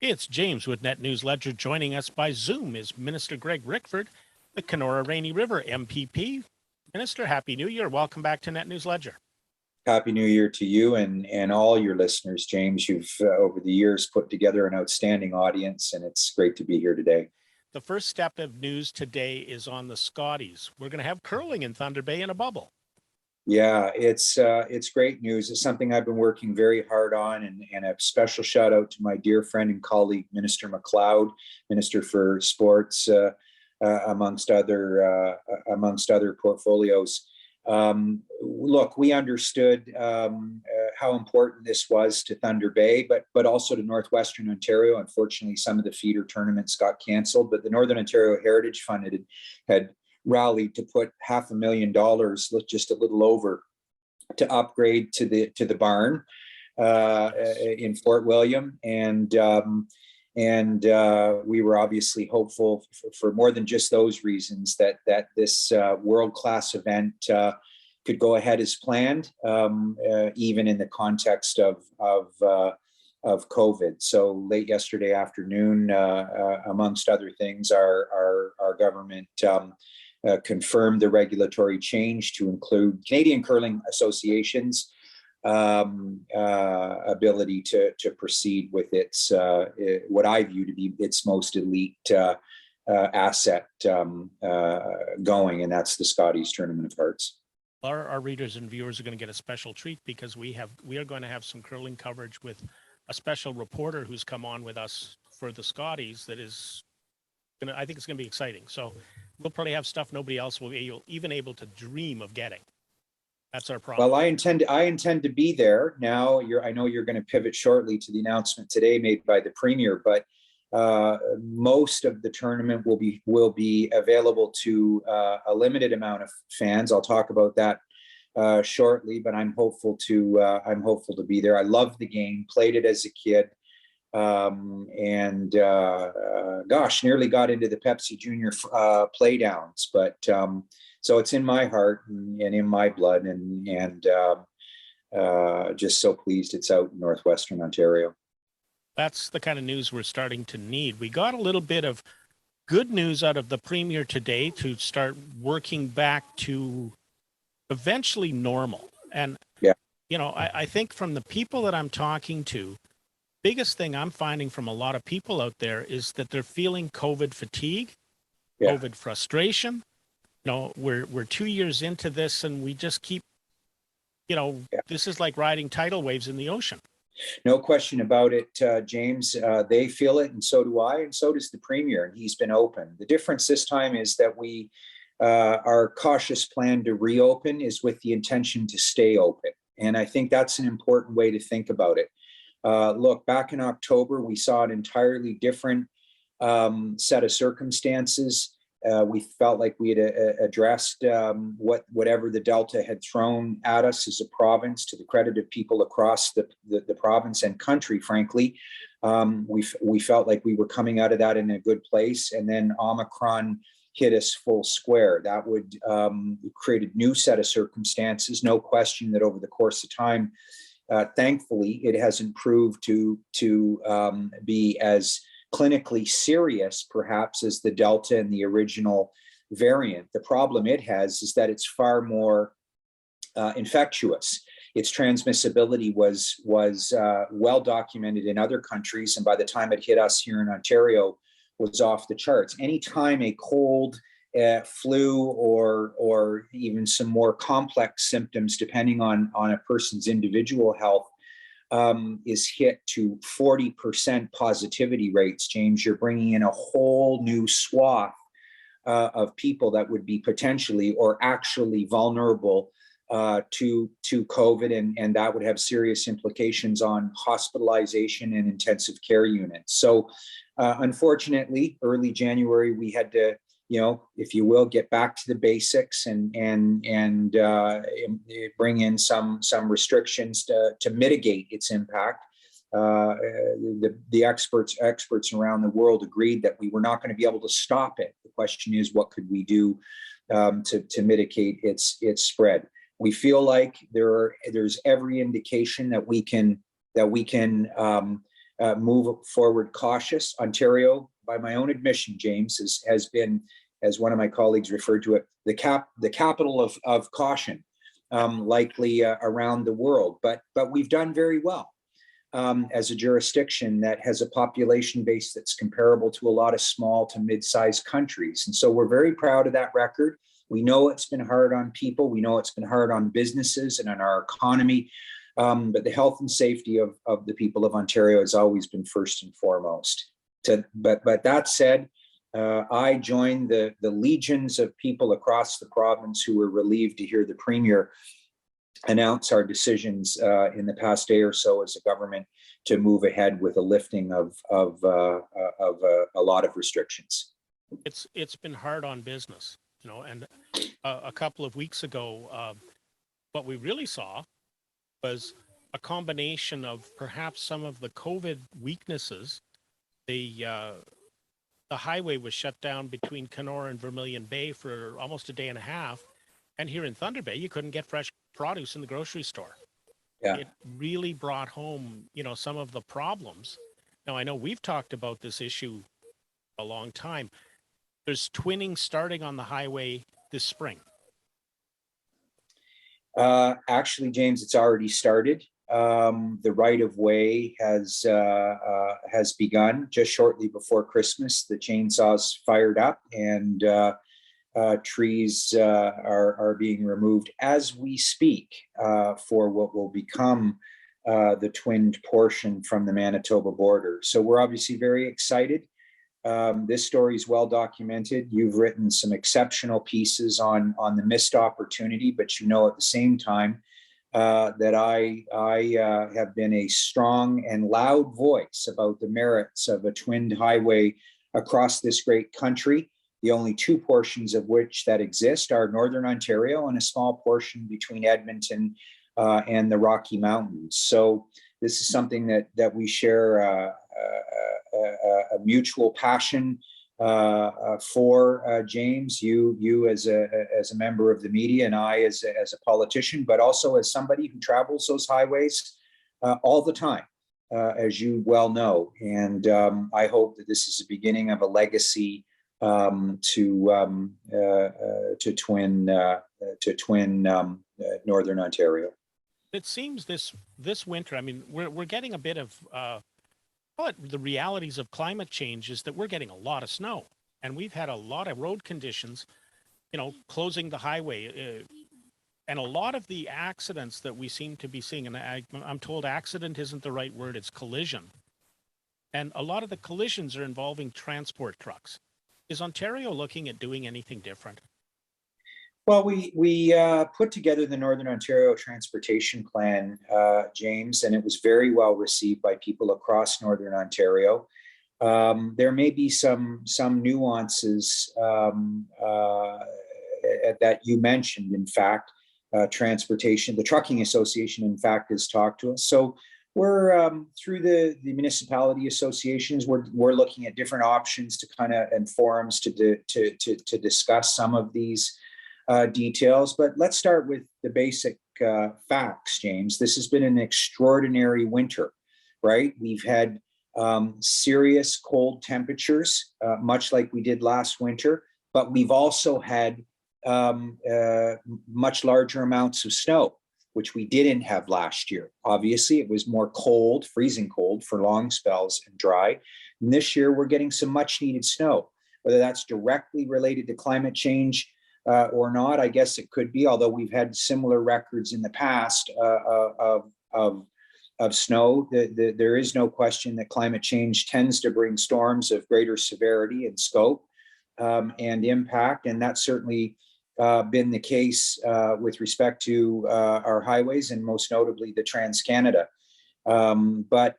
It's James with Net News Ledger. Joining us by Zoom is Minister Greg Rickford, the Kenora-Rainy River MPP. Minister, Happy New Year. Welcome back to Net News Ledger. Happy New Year to you and all your listeners, James. You've over the years put together an outstanding audience, and it's great to be here today. The first step of news today is on the Scotties. We're going to have curling in Thunder Bay in a bubble. Yeah, it's great news. It's something I've been working very hard on, and a special shout out to my dear friend and colleague, Minister McLeod, Minister for Sports, amongst other portfolios. Look, we understood how important this was to Thunder Bay, but also to Northwestern Ontario. Unfortunately, some of the feeder tournaments got canceled, but the Northern Ontario Heritage Fund had rallied to put $500,000, just a little over, to upgrade to the barn in Fort William, and we were obviously hopeful for more than just those reasons that this world-class event could go ahead as planned, even in the context of COVID. So late yesterday afternoon, amongst other things, our government confirmed the regulatory change to include Canadian Curling Association's ability to proceed with its what I view to be its most elite asset going, and that's the Scotties Tournament of Hearts. Our readers and viewers are going to get a special treat because we are going to have some curling coverage with a special reporter who's come on with us for the Scotties. I think it's going to be exciting. So we'll probably have stuff nobody else will be even able to dream of getting. That's our problem. Well, I intend to be there. Now, I know you're going to pivot shortly to the announcement today made by the Premier, but most of the tournament will be available to a limited amount of fans. I'll talk about that shortly, but I'm hopeful to be there. I love the game, played it as a kid, and nearly got into the Pepsi Junior playdowns, but. So it's in my heart and in my blood, and just so pleased it's out in Northwestern Ontario. That's the kind of news we're starting to need. We got a little bit of good news out of the Premier today to start working back to eventually normal. And, I think from the people that I'm talking to, biggest thing I'm finding from a lot of people out there is that they're feeling COVID fatigue, COVID frustration. We're 2 years into this, and we just keep, this is like riding tidal waves in the ocean. No question about it, James. They feel it, and so do I, and so does the Premier, and he's been open. The difference this time is that our cautious plan to reopen is with the intention to stay open, and I think that's an important way to think about it. Look, back in October, we saw an entirely different set of circumstances. We felt like we had addressed whatever the Delta had thrown at us as a province, to the credit of people across the province and country, frankly. We felt like we were coming out of that in a good place, and then Omicron hit us full square. That would create a new set of circumstances. No question that over the course of time, thankfully, it hasn't proved to be as clinically serious, perhaps, as the Delta and the original variant. The problem it has is that it's far more infectious. Its transmissibility was well documented in other countries, and by the time it hit us here in Ontario, was off the charts. Anytime a cold, flu, or even some more complex symptoms, depending on a person's individual health, is hit to 40% positivity rates, James, you're bringing in a whole new swath of people that would be potentially or actually vulnerable to COVID, and that would have serious implications on hospitalization and intensive care units. So unfortunately, early January, we had to, if you will, get back to the basics and bring in some restrictions to mitigate its impact. The experts around the world agreed that we were not going to be able to stop it. The question is, what could we do to mitigate its spread? We feel like there's every indication that we can move forward cautious. Ontario, by my own admission, James, has been, as one of my colleagues referred to it, the capital of caution, likely around the world. But we've done very well as a jurisdiction that has a population base that's comparable to a lot of small to mid-sized countries. And so we're very proud of that record. We know it's been hard on people. We know it's been hard on businesses and on our economy. But the health and safety of the people of Ontario has always been first and foremost. But that said, I joined the legions of people across the province who were relieved to hear the Premier announce our decisions in the past day or so as a government to move ahead with a lifting of a lot of restrictions. It's been hard on business, you know, and a couple of weeks ago, what we really saw was a combination of perhaps some of the COVID weaknesses. The highway was shut down between Kenora and Vermilion Bay for almost a day and a half. And here in Thunder Bay, you couldn't get fresh produce in the grocery store. Yeah. It really brought home, you know, some of the problems. Now, I know we've talked about this issue a long time. There's twinning starting on the highway this spring. Actually, James, it's already started. The right-of-way has begun just shortly before Christmas. The chainsaws fired up, and trees are being removed as we speak for what will become the twinned portion from the Manitoba border. So we're obviously very excited. This story is well documented. You've written some exceptional pieces on the missed opportunity, but you know at the same time that I have been a strong and loud voice about the merits of a twinned highway across this great country. The only two portions of which that exist are Northern Ontario and a small portion between Edmonton and the Rocky Mountains. So this is something that we share a mutual passion for, James. You as a member of the media, and I as a politician, but also as somebody who travels those highways all the time, as you well know. And I hope that this is the beginning of a legacy to twin Northern Ontario. It seems this winter, I mean, we're getting a bit of the realities of climate change is that we're getting a lot of snow, and we've had a lot of road conditions, you know, closing the highway, and a lot of the accidents that we seem to be seeing, and I'm told accident isn't the right word, it's collision. And a lot of the collisions are involving transport trucks. Is Ontario looking at doing anything different? Well, we put together the Northern Ontario Transportation Plan, James, and it was very well received by people across Northern Ontario. There may be some nuances that you mentioned. In fact, transportation, the Trucking Association, in fact, has talked to us. So we're through the municipality associations. We're looking at different options to kind of and forums to discuss some of these details. But let's start with the basic facts, James. This has been an extraordinary winter, right? We've had serious cold temperatures, much like we did last winter, but we've also had much larger amounts of snow, which we didn't have last year. Obviously, it was more cold, freezing cold for long spells and dry. And this year, we're getting some much needed snow, whether that's directly related to climate change or not. I guess it could be, although we've had similar records in the past of snow. There is no question that climate change tends to bring storms of greater severity and scope and impact, and that's certainly been the case with respect to our highways and most notably the Trans-Canada. But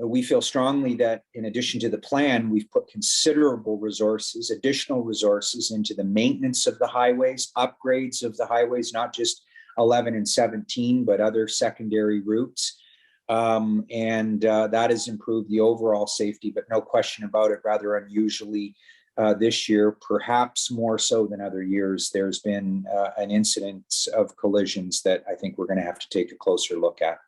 we feel strongly that in addition to the plan, we've put considerable resources, additional resources into the maintenance of the highways, upgrades of the highways, not just 11 and 17, but other secondary routes. And that has improved the overall safety, but no question about it, rather unusually this year, perhaps more so than other years, there's been an incidence of collisions that I think we're going to have to take a closer look at.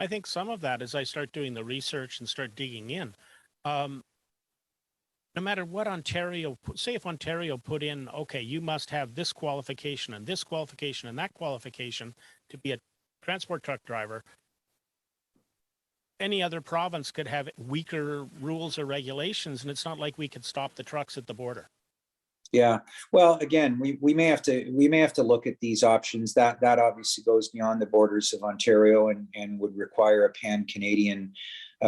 I think some of that, as I start doing the research and start digging in, um, no matter what Ontario, say if Ontario put in, okay, you must have this qualification and this qualification and that qualification to be a transport truck driver, any other province could have weaker rules or regulations, and it's not like we could stop the trucks at the border. Yeah. Well, again, we may have to look at these options. That obviously goes beyond the borders of Ontario and would require a pan-Canadian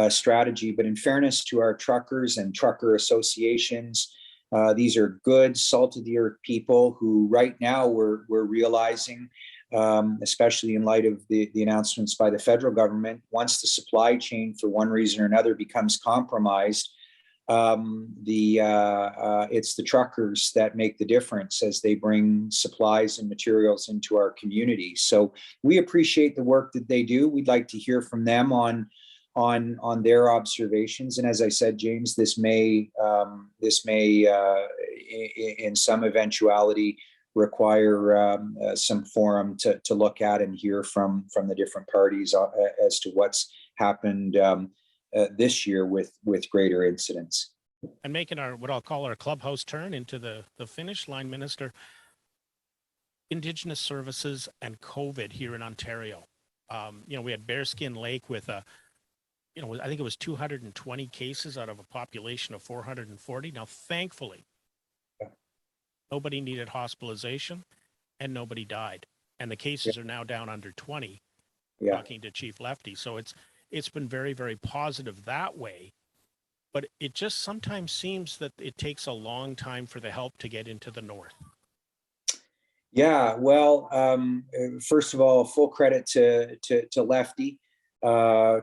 strategy. But in fairness to our truckers and trucker associations, these are good, salt of the earth people who right now we're realizing, especially in light of the announcements by the federal government, once the supply chain for one reason or another becomes compromised, it's the truckers that make the difference as they bring supplies and materials into our community. So we appreciate the work that they do. We'd like to hear from them on their observations. And as I said, James, this may in some eventuality require some forum to look at and hear from the different parties as to what's happened this year with greater incidents. And making our, what I'll call our clubhouse turn into the finish line, Minister, Indigenous services and COVID here in Ontario. We had Bearskin Lake with I think it was 220 cases out of a population of 440. Now, thankfully, nobody needed hospitalization and nobody died. And the cases are now down under 20, talking to Chief Lefty. So it's been very, very positive that way. But it just sometimes seems that it takes a long time for the help to get into the north. Yeah, well, first of all, full credit to Lefty.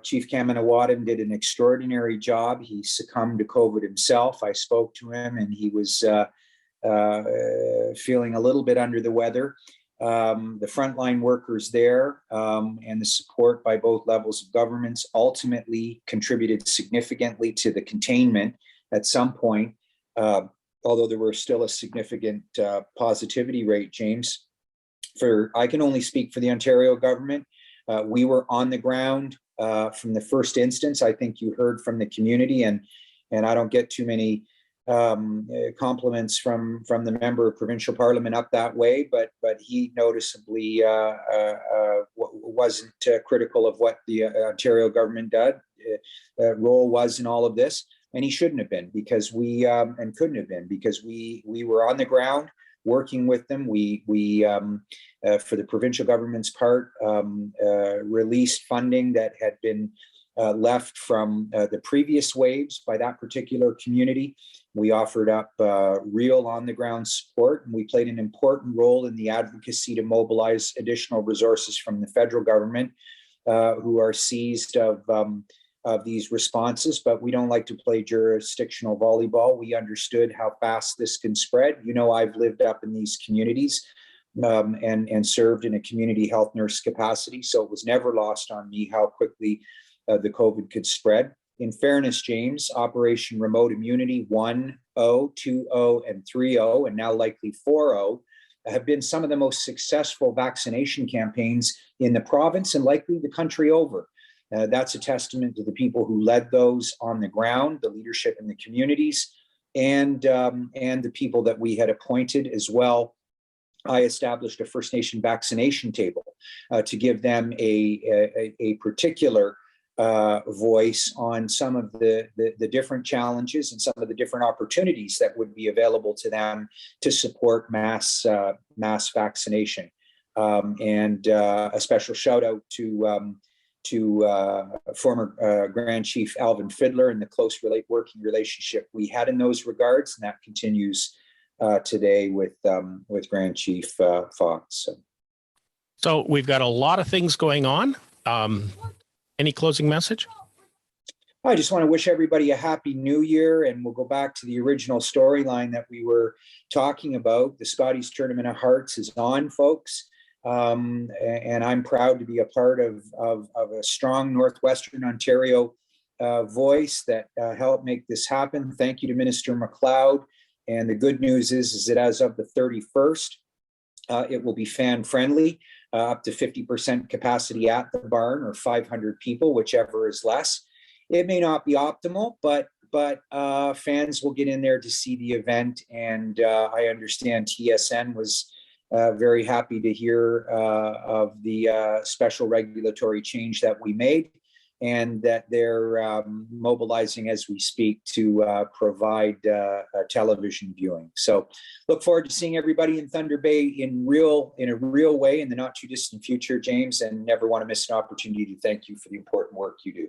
Chief Kamanawatin did an extraordinary job. He succumbed to COVID himself. I spoke to him and he was feeling a little bit under the weather. The frontline workers there and the support by both levels of governments ultimately contributed significantly to the containment at some point, although there were still a significant positivity rate, James. I can only speak for the Ontario government. We were on the ground from the first instance. I think you heard from the community, and I don't get too many compliments from the member of provincial parliament up that way, but he noticeably wasn't critical of what the Ontario government role was in all of this, and he shouldn't have been, because and couldn't have been, because we were on the ground working with them. We for the provincial government's part, released funding that had been left from the previous waves by that particular community. We offered up real on-the-ground support, and we played an important role in the advocacy to mobilize additional resources from the federal government, who are seized of these responses. But we don't like to play jurisdictional volleyball. We understood how fast this can spread. I've lived up in these communities and served in a community health nurse capacity, so it was never lost on me how quickly the COVID could spread. In fairness, James, Operation Remote Immunity 1.0, 2.0, and 3.0, and now likely 4.0, have been some of the most successful vaccination campaigns in the province and likely the country over. That's a testament to the people who led those on the ground, the leadership in the communities, and the people that we had appointed as well. I established a First Nation vaccination table to give them a particular voice on some of the different challenges and some of the different opportunities that would be available to them to support mass vaccination. And a special shout out to former Grand Chief Alvin Fiddler and the close working relationship we had in those regards, and that continues today with Grand Chief Fox. So we've got a lot of things going on. Any closing message? I just want to wish everybody a happy new year, and we'll go back to the original storyline that we were talking about. The Scotties Tournament of Hearts is on, folks, and I'm proud to be a part of a strong Northwestern Ontario voice that helped make this happen. Thank you to Minister MacLeod, and the good news is that as of the 31st, it will be fan friendly. up to 50% capacity at the barn, or 500 people, whichever is less. It may not be optimal, but fans will get in there to see the event. And I understand TSN was very happy to hear of the special regulatory change that we made, and that they're mobilizing as we speak to provide television viewing. So look forward to seeing everybody in Thunder Bay in a real way in the not too distant future, James, and never want to miss an opportunity to thank you for the important work you do.